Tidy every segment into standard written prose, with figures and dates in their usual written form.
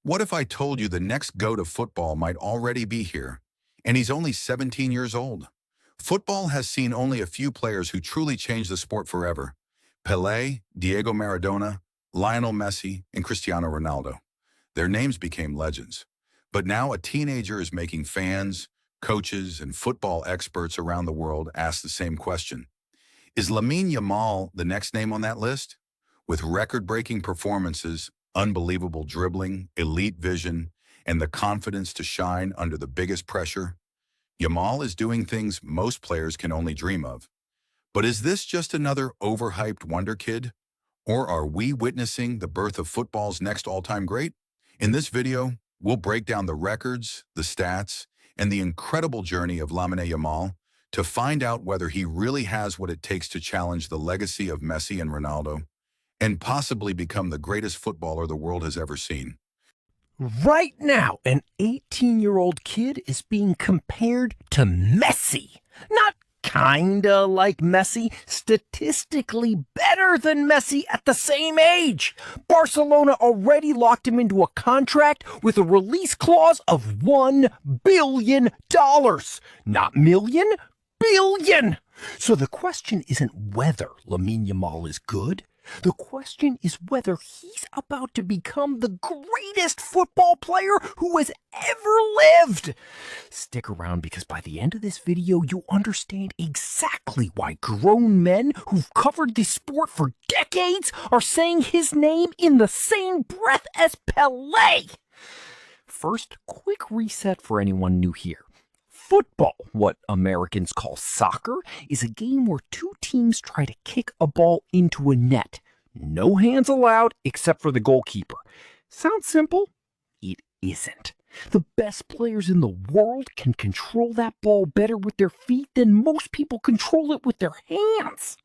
What if I told you the next GOAT of football might already be here, and he's only 17 years old? Football has seen only a few players who truly changed the sport forever. Pelé, Diego Maradona, Lionel Messi, and Cristiano Ronaldo. Their names became legends. But now a teenager is making fans, coaches, and football experts around the world ask the same question. Is Lamine Yamal the next name on that list? With record-breaking performances, unbelievable dribbling, elite vision, and the confidence to shine under the biggest pressure, Yamal is doing things most players can only dream of. But is this just another overhyped wonder kid? Or are we witnessing the birth of football's next all-time great? In this video, we'll break down the records, the stats, and the incredible journey of Lamine Yamal to find out whether he really has what it takes to challenge the legacy of Messi and Ronaldo and possibly become the greatest footballer the world has ever seen. Right now, an 18-year-old kid is being compared to Messi. Not kinda like Messi, statistically better than Messi at the same age. Barcelona already locked him into a contract with a release clause of $1 billion. Not million, billion. So the question isn't whether Lamine Yamal is good. The question is whether he's about to become the greatest football player who has ever lived. Stick around because by the end of this video, you'll understand exactly why grown men who've covered this sport for decades are saying his name in the same breath as Pelé. First, quick reset for anyone new here. Football, what Americans call soccer, is a game where two teams try to kick a ball into a net. No hands allowed except for the goalkeeper. Sounds simple? It isn't. The best players in the world can control that ball better with their feet than most people control it with their hands.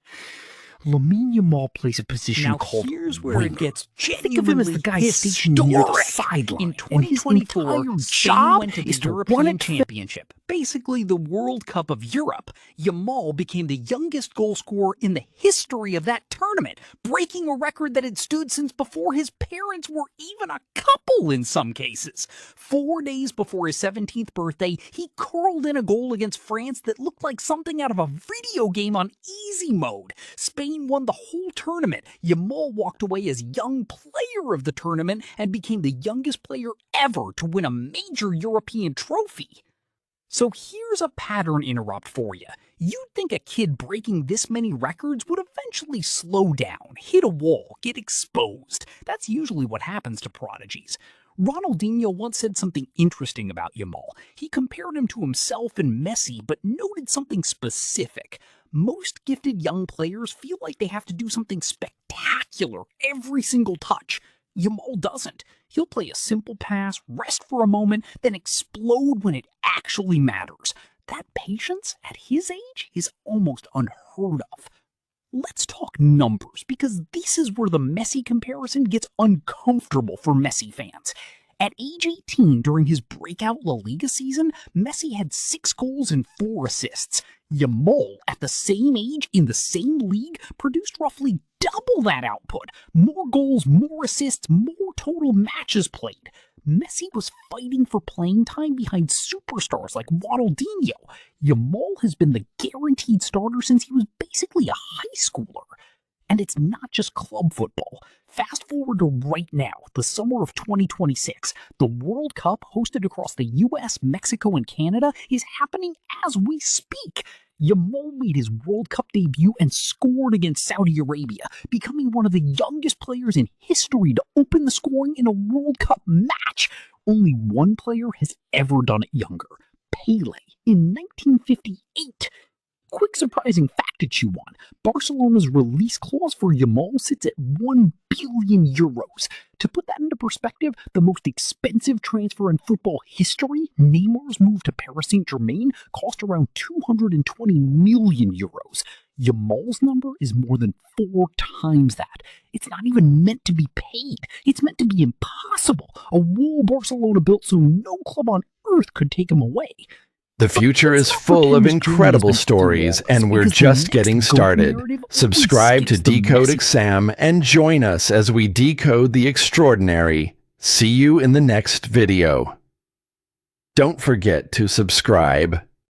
Lamine Yamal plays a position called here's where winger. it gets Think of him as the guy stationed near the sideline. In and his 2024, entire Spain job went to the is to run European it Championship, basically the World Cup of Europe. Yamal became the youngest goal scorer in the history of that tournament, breaking a record that had stood since before his parents were even a couple in some cases. 4 days before his 17th birthday, he curled in a goal against France that looked like something out of a video game on easy mode. Spain won the whole tournament. Yamal walked away as young player of the tournament and became the youngest player ever to win a major European trophy. So here's a pattern interrupt for you. You'd think a kid breaking this many records would eventually slow down, hit a wall, get exposed. That's usually what happens to prodigies. Ronaldinho once said something interesting about Yamal. He compared him to himself and Messi, but noted something specific. Most gifted young players feel like they have to do something spectacular every single touch. Yamal doesn't. He'll play a simple pass, rest for a moment, then explode when it actually matters. That patience at his age is almost unheard of. Let's talk numbers, because this is where the Messi comparison gets uncomfortable for Messi fans. At age 18, during his breakout La Liga season, Messi had 6 goals and 4 assists. Yamal, at the same age, in the same league, produced roughly double that output. More goals, more assists, more total matches played. Messi was fighting for playing time behind superstars like Ronaldinho. Yamal has been the guaranteed starter since he was basically a high schooler. And it's not just club football. Fast forward to right now, the summer of 2026. The World Cup, hosted across the US, Mexico, and Canada, is happening as we speak. Yamal made his World Cup debut and scored against Saudi Arabia, becoming one of the youngest players in history to open the scoring in a World Cup match. Only one player has ever done it younger, Pelé, in 1958. Quick surprising fact to chew on. Barcelona's release clause for Yamal sits at €1 billion. To put that into perspective, the most expensive transfer in football history, Neymar's move to Paris Saint-Germain, cost around €220 million. Yamal's number is more than 4 times that. It's not even meant to be paid. It's meant to be impossible. A wall Barcelona built so no club on earth could take him away. The future is full of incredible stories, and we're just getting started. Subscribe to DecodeX Sam and join us as we decode the extraordinary. See you in the next video. Don't forget to subscribe.